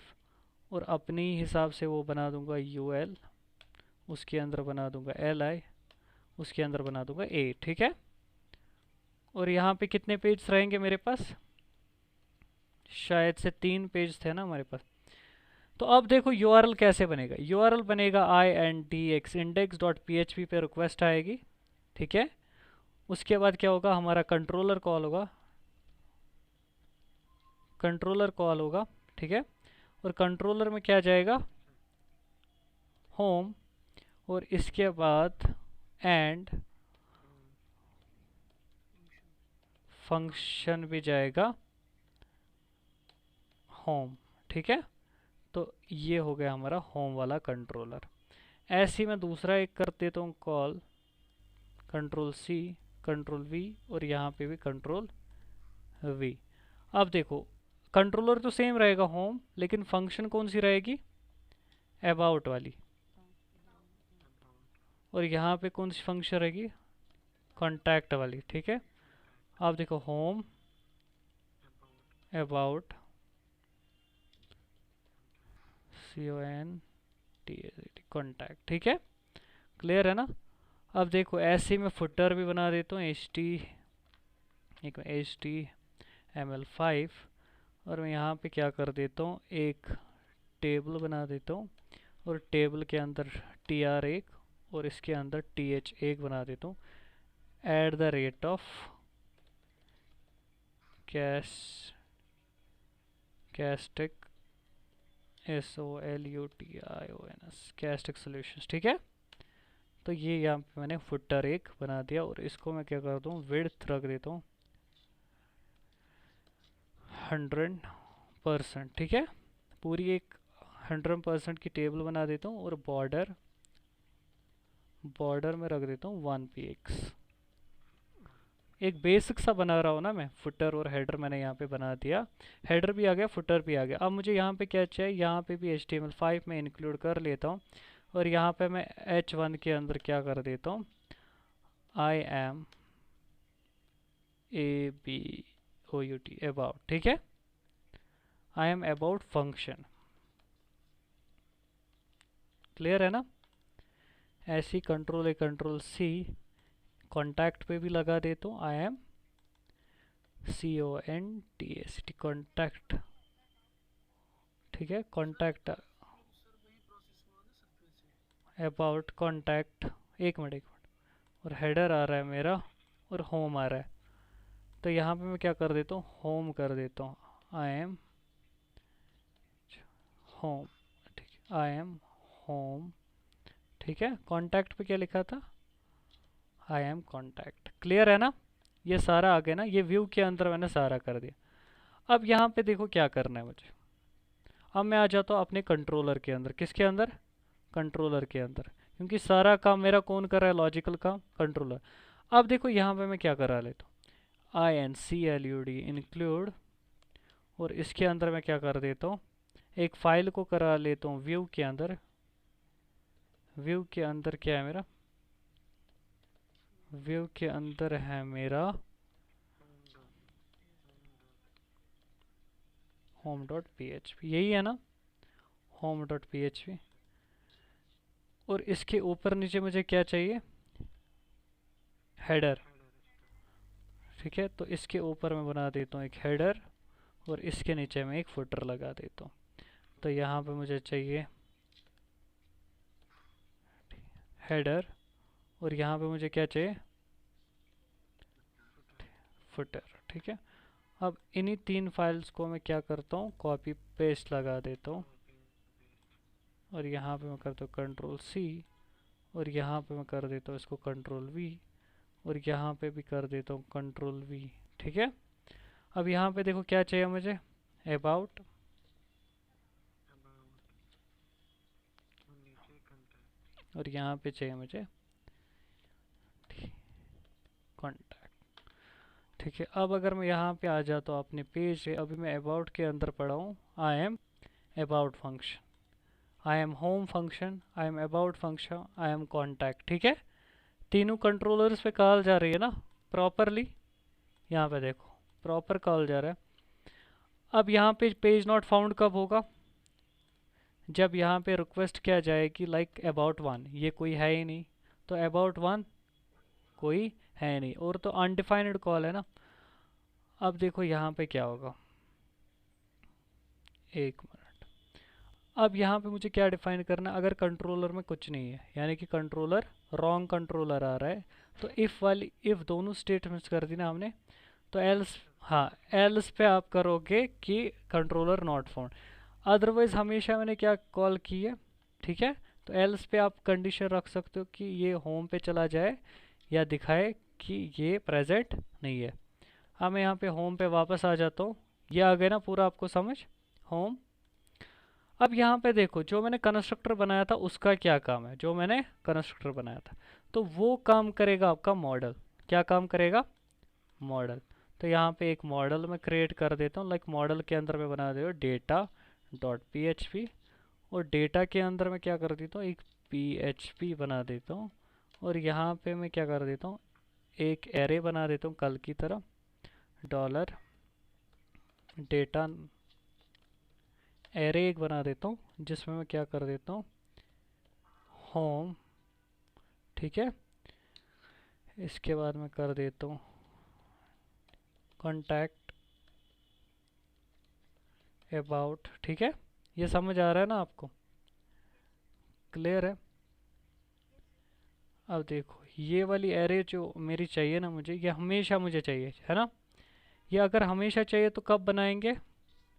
और अपनी हिसाब से वो बना दूँगा UL, उसके अंदर बना दूँगा LI, उसके अंदर बना दूँगा A, ठीक है। और यहाँ पे कितने पेज रहेंगे मेरे पास, शायद से 3 पेज थे ना हमारे पास। तो अब देखो URL कैसे बनेगा, URL बनेगा INDX, index.php पे रिक्वेस्ट आएगी, ठीक है। उसके बाद क्या होगा, हमारा कंट्रोलर कॉल होगा, ठीक है। और कंट्रोलर में क्या जाएगा, होम, और इसके बाद एंड फंक्शन भी जाएगा होम, ठीक है। तो ये हो गया हमारा होम वाला कंट्रोलर। ऐसे ही मैं दूसरा एक कर देता हूँ कॉल, Ctrl+C Ctrl+V, और यहाँ पे भी Ctrl+V। अब देखो कंट्रोलर तो सेम रहेगा होम, लेकिन फंक्शन कौन सी रहेगी, अबाउट वाली। और यहाँ पे कौन सी फंक्शन रहेगी, कॉन्टैक्ट वाली, ठीक है। अब देखो होम, अबाउट, कॉन्टैक्ट, ठीक है। क्लियर है ना। अब देखो ऐसे ही मैं फुटर भी बना देता हूँ, HTML5। और मैं यहाँ पे क्या कर देता हूँ, एक टेबल बना देता हूँ। और टेबल के अंदर tr1 और इसके अंदर th1 बना देता हूँ, @ castic SOLUTIONS castic solutions, ठीक है। तो ये यहाँ पे मैंने फुटर एक बना दिया। और इसको मैं क्या करता हूँ, विड्थ रख देता हूँ 100%, ठीक है। पूरी एक 100% की टेबल बना देता हूँ। और बॉर्डर में रख देता हूँ 1px। एक बेसिक सा बना रहा हूँ ना मैं, फुटर और हेडर मैंने यहाँ पे बना दिया, हेडर भी आ गया, फुटर भी आ गया। अब मुझे यहाँ पे क्या चाहिए, यहाँ पे भी HTML5 में इंक्लूड कर लेता हूँ। और यहाँ पे मैं H1 के अंदर क्या कर देता हूँ, I am about, ठीक है। I am about function, clear है ना। ऐसी Ctrl+C कॉन्टैक्ट पे भी लगा देता हूँ, I am CONTACT कॉन्टैक्ट, ठीक है। कॉन्टैक्ट अबाउट कॉन्टैक्ट, एक मिनट। और हेडर आ रहा है मेरा और होम आ रहा है। तो यहाँ पे मैं क्या कर देता हूँ, होम कर देता हूँ, आई एम होम, ठीक है, आई एम होम, ठीक है। कॉन्टैक्ट पे क्या लिखा था, आई एम कॉन्टैक्ट, क्लियर है ना। ये सारा आ गया ना, ये व्यू के अंदर मैंने सारा कर दिया। अब यहाँ पे देखो क्या करना है मुझे। अब मैं आ जाता हूँ अपने कंट्रोलर के अंदर, किसके अंदर, कंट्रोलर के अंदर, क्योंकि सारा काम मेरा कौन कर रहा है, लॉजिकल काम कंट्रोलर। अब देखो यहाँ पे मैं क्या करा लेता हूँ, INCLUD इंक्लूड। और इसके अंदर मैं क्या कर देता हूँ, एक फाइल को करा लेता हूँ व्यू के अंदर। व्यू के अंदर क्या है मेरा, व्यू के अंदर है मेरा home.php, यही है ना, home.php। और इसके ऊपर नीचे मुझे क्या चाहिए, हेडर, ठीक है। तो इसके ऊपर मैं बना देता हूँ एक हेडर, और इसके नीचे मैं एक फुटर लगा देता हूँ। तो यहाँ पे मुझे चाहिए हेडर, और यहाँ पे मुझे क्या चाहिए, फुटर। ठीक है, अब इन्हीं 3 फाइल्स को मैं क्या करता हूँ, कॉपी पेस्ट लगा देता हूँ, और यहाँ पे मैं करता हूँ कंट्रोल सी, और यहाँ पे मैं कर देता हूँ इसको कंट्रोल वी, और यहाँ पे भी कर देता हूँ कंट्रोल वी। ठीक है, अब यहाँ पे देखो क्या चाहिए मुझे, अबाउट, और यहाँ पे चाहिए मुझे कॉन्टैक्ट। ठीक है, अब अगर मैं यहाँ पे आ जाता हूँ अपने पेज पे, अभी मैं अबाउट के अंदर पढ़ा हूँ, I am about function, I am home function, I am about function, I am contact. ठीक है, तीनों कंट्रोलर्स पे कॉल जा रही है ना प्रॉपरली, यहाँ पे देखो प्रॉपर कॉल जा रहा है। अब यहाँ पे पेज नॉट फाउंड कब होगा, जब यहाँ पे रिक्वेस्ट क्या जाएगी, लाइक अबाउट वन, ये कोई है ही नहीं, तो अबाउट वन कोई है नहीं, और तो अनडिफाइंड कॉल है ना। अब देखो यहाँ पे क्या होगा, एक मिनट, अब यहाँ पे मुझे क्या डिफाइन करना है, अगर कंट्रोलर में कुछ नहीं है, यानी कि कंट्रोलर रॉन्ग कंट्रोलर आ रहा है, तो इफ़ वाली, इफ़ दोनों स्टेटमेंट्स कर दी ना हमने, तो एल्स, हाँ एल्स पे आप करोगे कि कंट्रोलर नॉट फाउंड, अदरवाइज हमेशा मैंने क्या कॉल की है। ठीक है, तो एल्स पे आप कंडीशन रख सकते हो कि ये होम पे चला जाए या दिखाए कि ये प्रेजेंट नहीं है। अब मैं यहाँ पे होम पे वापस आ जाता हूँ, ये आ गया ना पूरा आपको समझ, होम। अब यहाँ पे देखो जो मैंने कंस्ट्रक्टर बनाया था उसका क्या काम है, जो मैंने कंस्ट्रक्टर बनाया था, तो वो काम करेगा आपका मॉडल, क्या काम करेगा, मॉडल। तो यहाँ पे एक मॉडल मैं क्रिएट कर देता हूँ, लाइक मॉडल के अंदर मैं बना देता हूँ डेटा डॉट पी, और डेटा के अंदर मैं क्या कर देता हूँ, एक पी बना देता हूँ, और यहाँ पे मैं क्या कर देता हूँ, एक एरे बना देता हूँ कल की तरह, डॉलर डेटा एरे एक बना देता हूँ, जिसमें मैं क्या कर देता हूँ, होम। ठीक है, इसके बाद मैं कर देता हूँ कॉन्टैक्ट अबाउट। ठीक है, ये समझ आ रहा है ना आपको, क्लियर है। अब देखो ये वाली एरे जो मेरी चाहिए ना मुझे, ये हमेशा मुझे चाहिए है ना, ये अगर हमेशा चाहिए तो कब बनाएंगे,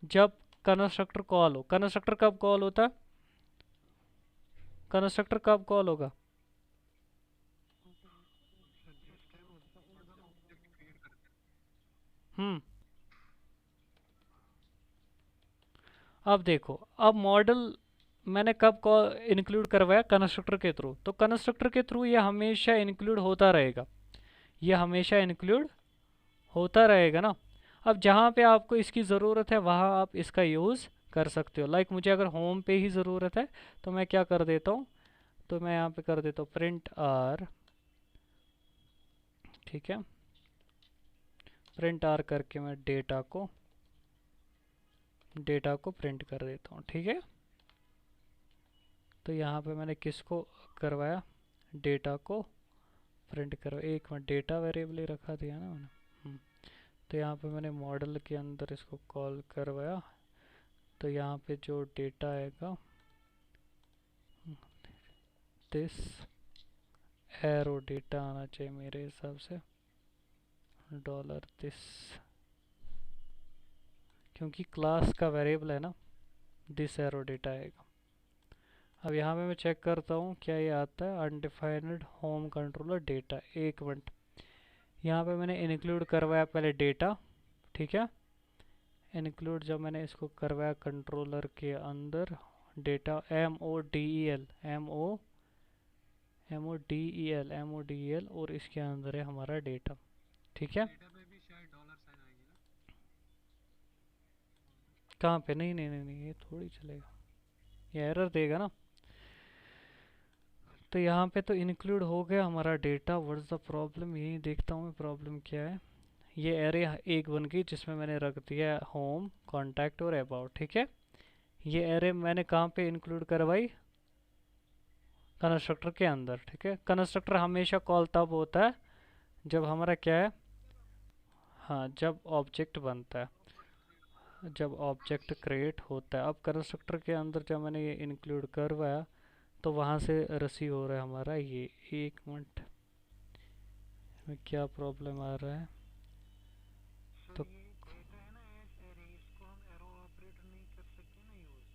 जब कंस्ट्रक्टर कॉल हो। कंस्ट्रक्टर कब कॉल होता है, कंस्ट्रक्टर कब कॉल होगा, हम्म। अब देखो, अब मॉडल मैंने कब कॉल इंक्लूड करवाया, कंस्ट्रक्टर के थ्रू, तो कंस्ट्रक्टर के थ्रू ये हमेशा इंक्लूड होता रहेगा, ये हमेशा इंक्लूड होता रहेगा ना। अब जहाँ पे आपको इसकी ज़रूरत है वहाँ आप इसका यूज़ कर सकते हो, लाइक मुझे अगर होम पे ही ज़रूरत है तो मैं क्या कर देता हूँ, तो मैं यहाँ पे कर देता हूँ प्रिंट आर। ठीक है, प्रिंट आर करके मैं डेटा को प्रिंट कर देता हूँ। ठीक है, तो यहाँ पे मैंने किसको करवाया, डेटा को प्रिंट करो, एक मिनट, डेटा वेरिएबल ही रखा दिया ना मैंने। तो यहाँ पे मैंने मॉडल के अंदर इसको कॉल करवाया, तो यहाँ पे जो डेटा आएगा, दिस एरो डेटा आना चाहिए मेरे हिसाब से, डॉलर दिस, क्योंकि क्लास का वेरिएबल है ना, दिस एरो डेटा आएगा। अब यहाँ पे मैं चेक करता हूँ क्या ये आता है, अनडिफाइंड होम कंट्रोलर डेटा, एक मिनट, यहाँ पे मैंने इंक्लूड करवाया पहले डेटा। ठीक है, इंक्लूड जब मैंने इसको करवाया कंट्रोलर के अंदर, डेटा MODEL और इसके अंदर है हमारा डेटा। ठीक है, कहाँ पे, नहीं नहीं नहीं नहीं, ये थोड़ी चलेगा, ये एरर देगा ना। तो यहाँ पे तो इंक्लूड हो गया हमारा डेटा, व्हाट्स द प्रॉब्लम, यही देखता हूँ मैं प्रॉब्लम क्या है। ये एरे एक बन गई जिसमें मैंने रख दिया होम, कॉन्टैक्ट और अबाउट। ठीक है, ये एरे मैंने कहाँ पे इंक्लूड करवाई, कंस्ट्रक्टर के अंदर। ठीक है, कंस्ट्रक्टर हमेशा कॉल तब होता है जब हमारा क्या है, हाँ जब ऑब्जेक्ट बनता है, जब ऑब्जेक्ट क्रिएट होता है। अब कंस्ट्रक्टर के अंदर जब मैंने ये इंक्लूड करवाया तो वहाँ से रिसीव हो रहा है हमारा ये। एक मिनट में क्या प्रॉब्लम आ रहा है सर तो ये डेटा है ना एज एरे, इसको हम एरो ऑपरेटर नहीं कर सकते ना यूज।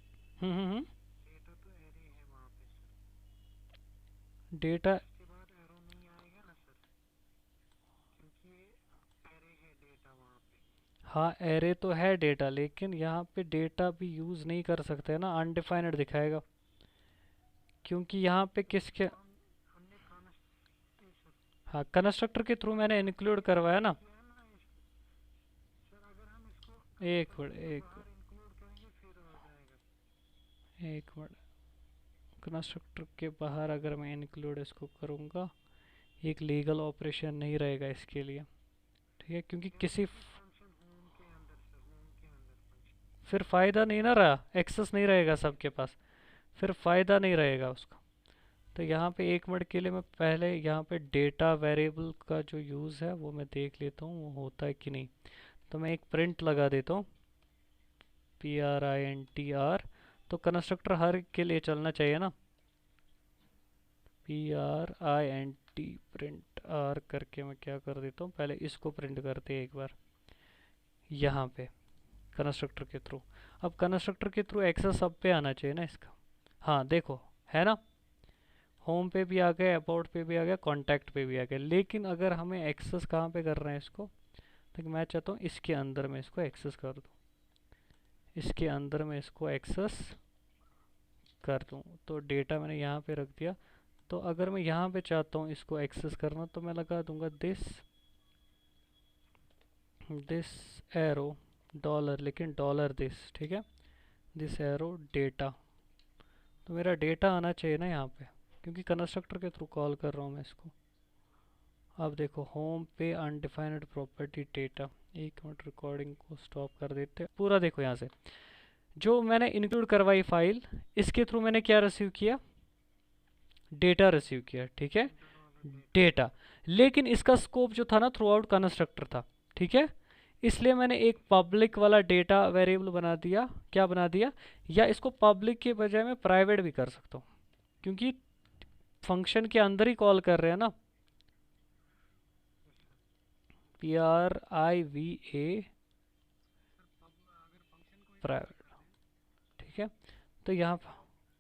हम्म। डेटा तो एरे है वहाँ पे सर, डेटा। इसके बाद एरो नहीं आएगा ना सर, क्योंकि ये एरे है डेटा वहाँ पे। हाँ एरे तो है डेटा, लेकिन यहाँ पे डेटा भी यूज़ नहीं कर सकते ना, अनडिफाइंड दिखाएगा क्योंकि यहाँ पे किसके। इसको हमने सर, हाँ कंस्ट्रक्टर के थ्रू मैंने इंक्लूड करवाया ना। किया ना इसको। सर अगर हम इसको एक मिनट कंस्ट्रक्टर के एक बाहर इंक्लूड करेंगे फिर हो जाएगा। एक मिनट कंस्ट्रक्टर के बाहर अगर मैं इंक्लूड इसको करूँगा, एक लीगल ऑपरेशन नहीं रहेगा इसके लिए, ठीक है, क्योंकि कैसे किसी सर, फंक्शन होम के अंदर सर, होम के अंदर फंक्शन। फिर फ़ायदा नहीं ना रहा, एक्सेस नहीं रहेगा सबके पास, फिर फ़ायदा नहीं रहेगा उसका। तो यहाँ पे एक मिनट के लिए मैं पहले यहाँ पे डेटा वेरिएबल का जो यूज़ है वो मैं देख लेता हूँ वो होता है कि नहीं। तो मैं एक प्रिंट लगा देता हूँ, PRINTR। तो कंस्ट्रक्टर हर के लिए चलना चाहिए ना, PRINT प्रिंट आर करके मैं क्या कर देता हूँ, पहले इसको प्रिंट करते हैं एक बार यहाँ पे कंस्ट्रक्टर के थ्रू। अब कंस्ट्रक्टर के थ्रू एक्सेस सब पे आना चाहिए ना इसका। हाँ देखो, है ना, होम पे भी आ गया, अबाउट पे भी आ गया, कॉन्टैक्ट पे भी आ गया। लेकिन अगर हमें एक्सेस कहाँ पे कर रहे हैं इसको, तो मैं चाहता हूँ इसके अंदर में इसको एक्सेस कर दूँ, इसके अंदर में इसको एक्सेस कर दूँ। तो डेटा मैंने यहाँ पे रख दिया। तो अगर मैं यहाँ पे चाहता हूँ इसको एक्सेस करना तो मैं लगा दूंगा दिस दिस एरो डॉलर, लेकिन डॉलर दिस, ठीक है, दिस एरो डेटा। तो मेरा डेटा आना चाहिए ना यहाँ पे, क्योंकि कंस्ट्रक्टर के थ्रू कॉल कर रहा हूँ मैं इसको। अब देखो होम पे अनडिफाइंड प्रॉपर्टी डेटा। एक मिनट रिकॉर्डिंग को स्टॉप कर देते हैं, पूरा देखो यहाँ से जो मैंने इंक्लूड करवाई फाइल, इसके थ्रू मैंने क्या रिसीव किया, डेटा रिसीव किया, ठीक है, डॉलर डेटा। डेटा। लेकिन इसका स्कोप जो था ना थ्रू आउट कंस्ट्रक्टर था, ठीक है, इसलिए मैंने एक पब्लिक वाला डेटा वेरिएबल बना दिया। क्या बना दिया, या इसको पब्लिक के बजाय मैं प्राइवेट भी कर सकता हूँ, क्योंकि फंक्शन के अंदर ही कॉल कर रहे हैं ना, PRIVA सर पब अगर फंक्शन को इंक्लूड प्राइवेट, कर दें ठीक है। तो यहाँ तो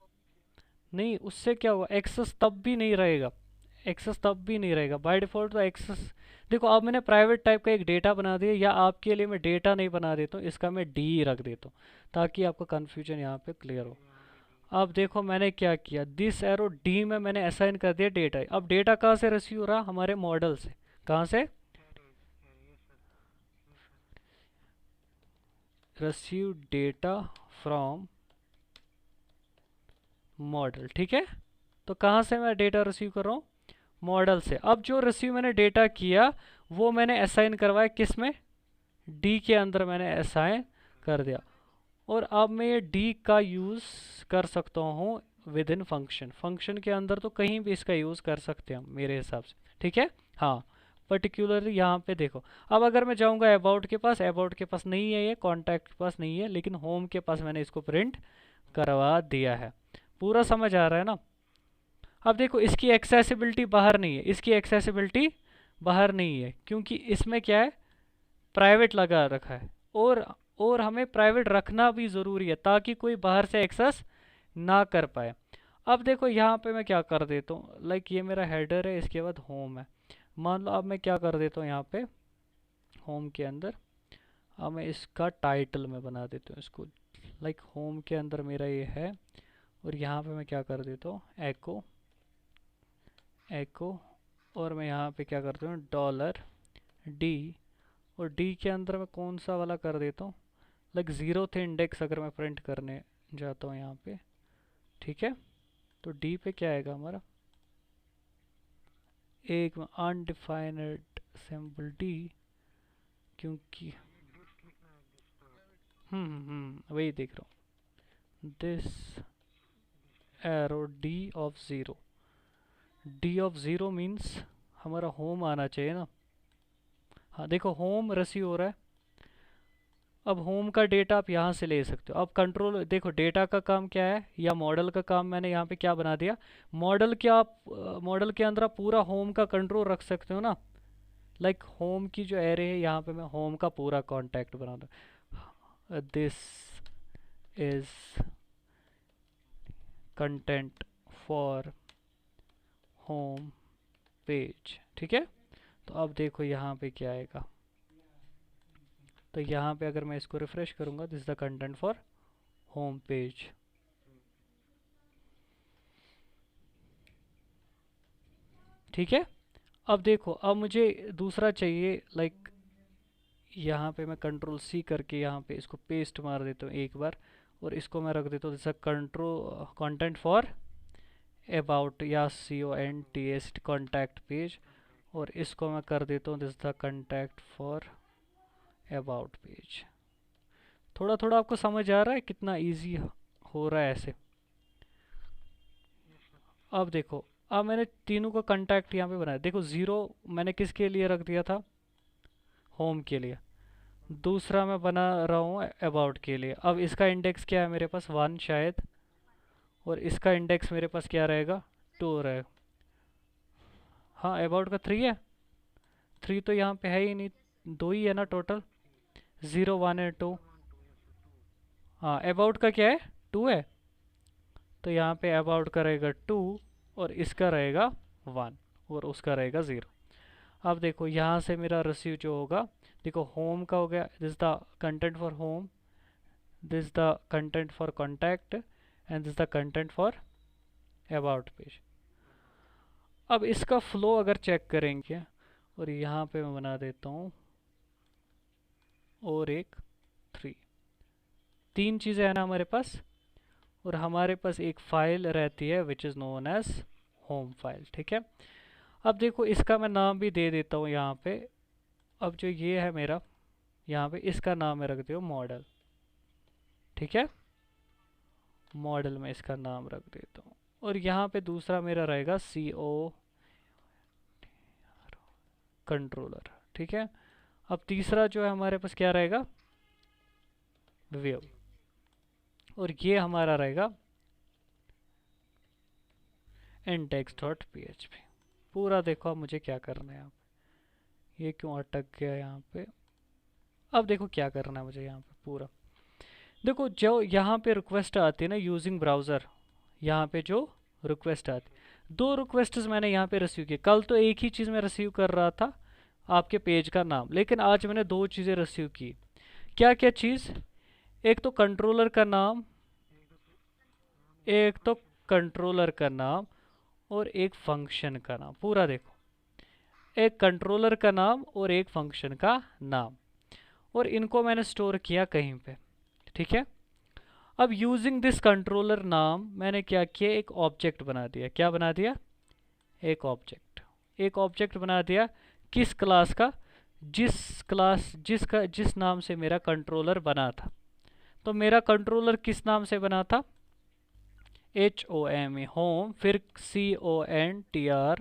पब्लिक है। नहीं, उससे क्या हुआ, एक्सेस तब भी नहीं रहेगा, एक्सेस तब भी नहीं रहेगा बाय डिफ़ॉल्ट। तो एक्सेस देखो, अब मैंने प्राइवेट टाइप का एक डेटा बना दिया, या आपके लिए मैं डेटा नहीं बना देता हूँ, इसका मैं डी रख देता हूँ ताकि आपका कन्फ्यूजन यहाँ पे क्लियर हो। यहाँ भी डी। अब देखो मैंने क्या किया, दिस एरो डी में मैंने असाइन कर दिया डेटा। अब डेटा कहाँ से रिसीव हो रहा, हमारे मॉडल से। कहाँ से, arrays array, yes sir, yes sir. Receive data from model, ठीक है। तो कहाँ से मैं डेटा रिसीव कर रहा हूँ, मॉडल से। अब जो रिसीव मैंने डेटा किया वो मैंने असाइन करवाया किस में, डी के अंदर मैंने असाइन कर दिया। और अब मैं ये डी का यूज़ कर सकता हूँ विद इन फंक्शन, फंक्शन के अंदर तो कहीं भी इसका यूज़ कर सकते हैं हम मेरे हिसाब से, ठीक है। हाँ पर्टिकुलरली यहाँ पे देखो, अब अगर मैं जाऊँगा अबाउट के पास, अबाउट के पास नहीं है, ये कॉन्टैक्ट के पास नहीं है, लेकिन होम के पास मैंने इसको प्रिंट करवा दिया है। पूरा समझ आ रहा है ना। अब देखो इसकी एक्सेसिबिलिटी बाहर नहीं है, इसकी एक्सेसिबिलिटी बाहर नहीं है, क्योंकि इसमें क्या है, प्राइवेट लगा रखा है। और हमें प्राइवेट रखना भी ज़रूरी है ताकि कोई बाहर से एक्सेस ना कर पाए। अब देखो यहाँ पे मैं क्या कर देता हूँ, लाइक ये मेरा हेडर है, इसके बाद होम है। मान लो अब मैं क्या कर देता हूँ यहाँ पे होम के अंदर, अब मैं इसका टाइटल में बना देता हूँ इसको, लाइक होम के अंदर मेरा ये है। और यहाँ पे मैं क्या कर देता हूँ, एको एको। और मैं यहाँ पे क्या करता हूँ, डॉलर डी। और डी के अंदर मैं कौन सा वाला कर देता हूँ, लाइक ज़ीरो थे इंडेक्स अगर मैं प्रिंट करने जाता हूँ यहाँ पे, ठीक है। तो डी पे क्या आएगा हमारा, एक अनडिफाइंड सिंबल डी, क्योंकि ये दिस लिखना है, दिस डॉट। वही देख रहा हूँ, this this arrow D of zero. D of zero means हमारा होम आना चाहिए ना। हाँ देखो होम रिसीव हो रहा है, अब होम का डेटा आप यहाँ से ले सकते हो। अब कंट्रोल देखो, डेटा का काम क्या है या मॉडल का काम मैंने यहाँ पे क्या बना दिया। मॉडल क्या आप मॉडल के अंदर आप पूरा होम का कंट्रोल रख सकते हो ना। लाइक होम की जो एरे है, यहाँ पे मैं होम का पूरा कॉन्टैक्ट बना दूँ। This is content for home page, ठीक है। तो अब देखो यहाँ पे क्या आएगा। तो यहाँ पे अगर मैं इसको रिफ्रेश करूँगा, this is the content for home page. ठीक है। अब देखो, अब मुझे दूसरा चाहिए। लाइक यहाँ पे मैं कंट्रोल सी करके यहाँ पे इसको पेस्ट मार देता हूँ एक बार, और इसको मैं रख देता हूँ जैसा कंट्रोल कंटेंट फॉर अबाउट या CONTEST कॉन्टैक्ट पेज, और इसको मैं कर देता हूँ this the contact for about page. थोड़ा थोड़ा आपको समझ आ रहा है कितना इजी हो रहा है ऐसे। अब देखो, अब मैंने तीनों का कंटैक्ट यहाँ पे बनाया। देखो 0 मैंने किसके लिए रख दिया था, होम के लिए। दूसरा मैं बना रहा हूँ अबाउट के लिए। अब इसका इंडेक्स क्या है मेरे पास, 1 शायद, और इसका इंडेक्स मेरे पास क्या रहेगा, 2 रहेगा। हाँ, अबाउट का 3 है। 3 तो यहाँ पे है ही नहीं, 2 ही है ना टोटल, 0 1 है 2। हाँ, अबाउट का क्या है, 2 है। तो यहाँ पे अबाउट का रहेगा 2, और इसका रहेगा 1, और उसका रहेगा 0। अब देखो यहाँ से मेरा रिसीव जो होगा, देखो होम का हो गया, this the content for home, this the content for contact, and this the content for about page. अब इसका फ्लो अगर चेक करेंगे, और यहाँ पे मैं बना देता हूँ और एक 3, 3 चीज़ें हैं ना हमारे पास, और हमारे पास एक फाइल रहती है which is known age home file, ठीक है। अब देखो इसका मैं नाम भी दे देता हूँ यहाँ पे। अब जो ये है मेरा, यहाँ पे इसका नाम मैं रख देता हूँ मॉडल, ठीक है। मॉडल में इसका नाम रख देता हूँ, और यहाँ पे दूसरा मेरा रहेगा CO कंट्रोलर, ठीक है। अब तीसरा जो है हमारे पास क्या रहेगा, व्यू, और ये हमारा रहेगा index.php। पूरा देखो अब मुझे क्या करना है यहाँ पे, ये क्यों अटक गया यहाँ पे। अब देखो क्या करना है मुझे यहाँ पे पूरा। देखो जो यहाँ पे रिक्वेस्ट आती है ना यूजिंग ब्राउज़र, यहाँ पे जो रिक्वेस्ट आती, 2 रिक्वेस्ट्स मैंने यहाँ पे रिसीव किए। कल तो एक ही चीज़ मैं रिसीव कर रहा था, आपके पेज का नाम, लेकिन आज मैंने 2 चीज़ें रिसीव की। क्या क्या चीज़, एक तो कंट्रोलर का नाम, एक तो कंट्रोलर का नाम, और एक फंक्शन का नाम। पूरा देखो, एक कंट्रोलर का नाम और एक फंक्शन का नाम, और इनको मैंने स्टोर किया कहीं पे, ठीक है। अब यूजिंग दिस कंट्रोलर नाम मैंने क्या किया, एक ऑब्जेक्ट बना दिया। क्या बना दिया, एक ऑब्जेक्ट। एक ऑब्जेक्ट बना दिया किस क्लास का, जिस नाम से मेरा कंट्रोलर बना था। तो मेरा कंट्रोलर किस नाम से बना था, HOME, होम, फिर CONTROLLER।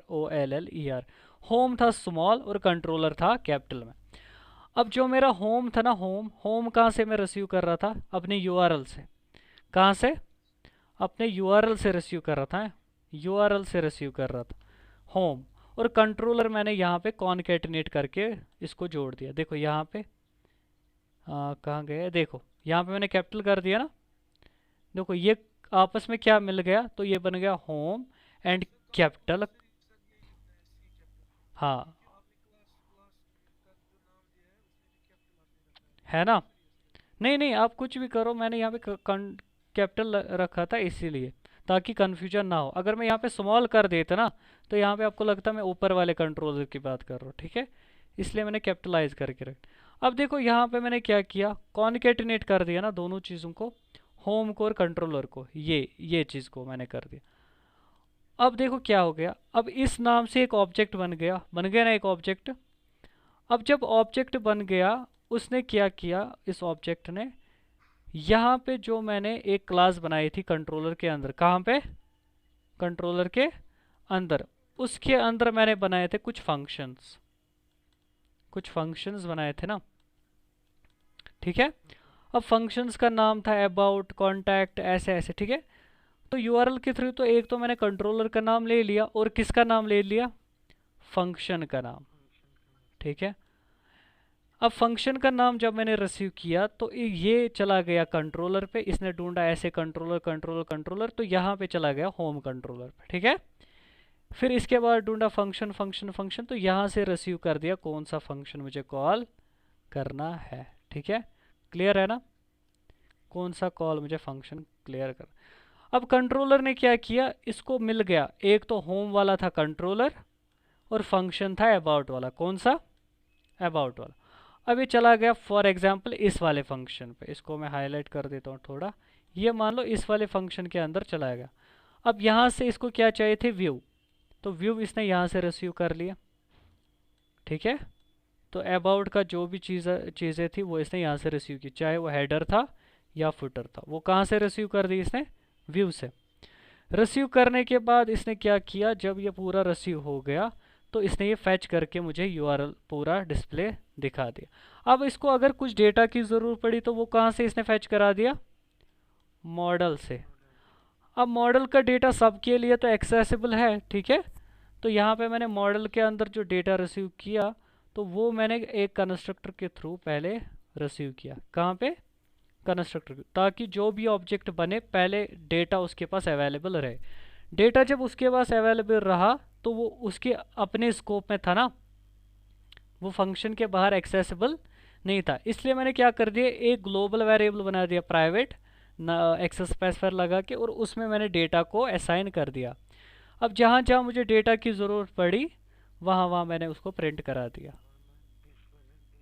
होम था स्मॉल और कंट्रोलर था कैपिटल में। अब जो मेरा होम था ना, होम होम कहाँ से मैं रिसीव कर रहा था, अपने URL से। कहाँ से, अपने URL से रिसीव कर रहा था, URL से रिसीव कर रहा था होम। और कंट्रोलर मैंने यहाँ पे कॉन्केटिनेट करके इसको जोड़ दिया। देखो यहाँ पे कहाँ गए, देखो यहाँ पे मैंने कैपिटल कर दिया ना। देखो ये आपस में क्या मिल गया, तो ये बन गया होम एंड कैपिटल। हाँ, है ना। नहीं नहीं, आप कुछ भी करो, मैंने यहाँ पे कैपिटल रखा था इसीलिए, ताकि कन्फ्यूजन ना हो। अगर मैं यहाँ पे स्मॉल कर देता ना, तो यहाँ पे आपको लगता मैं ऊपर वाले कंट्रोलर की बात कर रहा हूँ, ठीक है। इसलिए मैंने कैपिटलाइज करके रख। अब देखो यहाँ पे मैंने क्या किया, कॉन्केटिनेट कर दिया ना दोनों चीज़ों को, होम को और कंट्रोलर को, ये चीज़ को मैंने कर दिया। अब देखो क्या हो गया, अब इस नाम से एक ऑब्जेक्ट बन गया ना एक ऑब्जेक्ट। अब जब ऑब्जेक्ट बन गया, उसने क्या किया, इस ऑब्जेक्ट ने यहाँ पे जो मैंने एक क्लास बनाई थी कंट्रोलर के अंदर, कहाँ पे, कंट्रोलर के अंदर, उसके अंदर मैंने बनाए थे कुछ फंक्शंस बनाए थे ना। ठीक है। अब फंक्शंस का नाम था अबाउट, कॉन्टैक्ट, ऐसे ऐसे, ठीक है। तो यूआरएल के थ्रू तो एक तो मैंने कंट्रोलर का नाम ले लिया और किसका नाम ले लिया, फंक्शन का नाम, ठीक है। अब फंक्शन का नाम जब मैंने रिसीव किया तो ये चला गया कंट्रोलर पे, इसने ढूंढा ऐसे कंट्रोलर कंट्रोलर कंट्रोलर, तो यहाँ पे चला गया होम कंट्रोलर पे, ठीक है। फिर इसके बाद ढूंढा फंक्शन फंक्शन फंक्शन, तो यहाँ से रिसीव कर दिया कौन सा फंक्शन मुझे कॉल करना है, ठीक है। क्लियर है ना, कौन सा कॉल मुझे फंक्शन क्लियर कर। अब कंट्रोलर ने क्या किया, इसको मिल गया, एक तो होम वाला था कंट्रोलर और फंक्शन था अबाउट वाला, कौन सा, अबाउट वाला। अब ये चला गया फॉर एग्जांपल इस वाले फंक्शन पे, इसको मैं हाईलाइट कर देता हूँ थोड़ा, ये मान लो इस वाले फंक्शन के अंदर चला गया। अब यहाँ से इसको क्या चाहिए थे, व्यू, तो व्यू इसने यहाँ से रिसीव कर लिया, ठीक है। तो अबाउट का जो भी चीज़ें थी वो इसने यहाँ से रिसीव की, चाहे वो हेडर था या फुटर था, वो कहाँ से रिसीव कर दी इसने, व्यू से। रिसीव करने के बाद इसने क्या किया, जब ये पूरा रिसीव हो गया तो इसने ये फैच करके मुझे यूआरएल पूरा डिस्प्ले दिखा दिया। अब इसको अगर कुछ डेटा की ज़रूरत पड़ी तो वो कहाँ से इसने फैच करा दिया, मॉडल से। अब मॉडल का डेटा सबके लिए तो एक्सेसिबल है, ठीक है। तो यहाँ पे मैंने मॉडल के अंदर जो डेटा रिसीव किया तो वो मैंने एक कंस्ट्रक्टर के थ्रू पहले रिसीव किया, कहाँ पे, कंस्ट्रक्टर, ताकि जो भी ऑब्जेक्ट बने पहले डेटा उसके पास अवेलेबल रहे। डेटा जब उसके पास अवेलेबल रहा तो वो उसके अपने स्कोप में था ना, वो फंक्शन के बाहर एक्सेसिबल नहीं था, इसलिए मैंने क्या कर दिया, एक ग्लोबल वेरिएबल बना दिया प्राइवेट ना, एक्सेस स्पेसिफायर लगा के, और उसमें मैंने डेटा को असाइन कर दिया। अब जहाँ जहाँ मुझे डेटा की ज़रूरत पड़ी वहाँ वहाँ मैंने उसको प्रिंट करा दिया,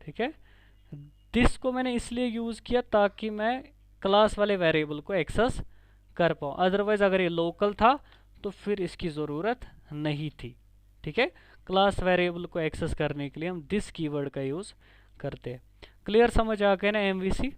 ठीक है। दिस को मैंने इसलिए यूज़ किया ताकि मैं क्लास वाले वेरिएबल को एक्सेस कर पाऊँ, अदरवाइज़ अगर ये लोकल था तो फिर इसकी ज़रूरत नहीं थी, ठीक है। क्लास वेरिएबल को एक्सेस करने के लिए हम दिस कीवर्ड का यूज़ करते हैं। क्लियर, समझ आ गया ना एमवीसी।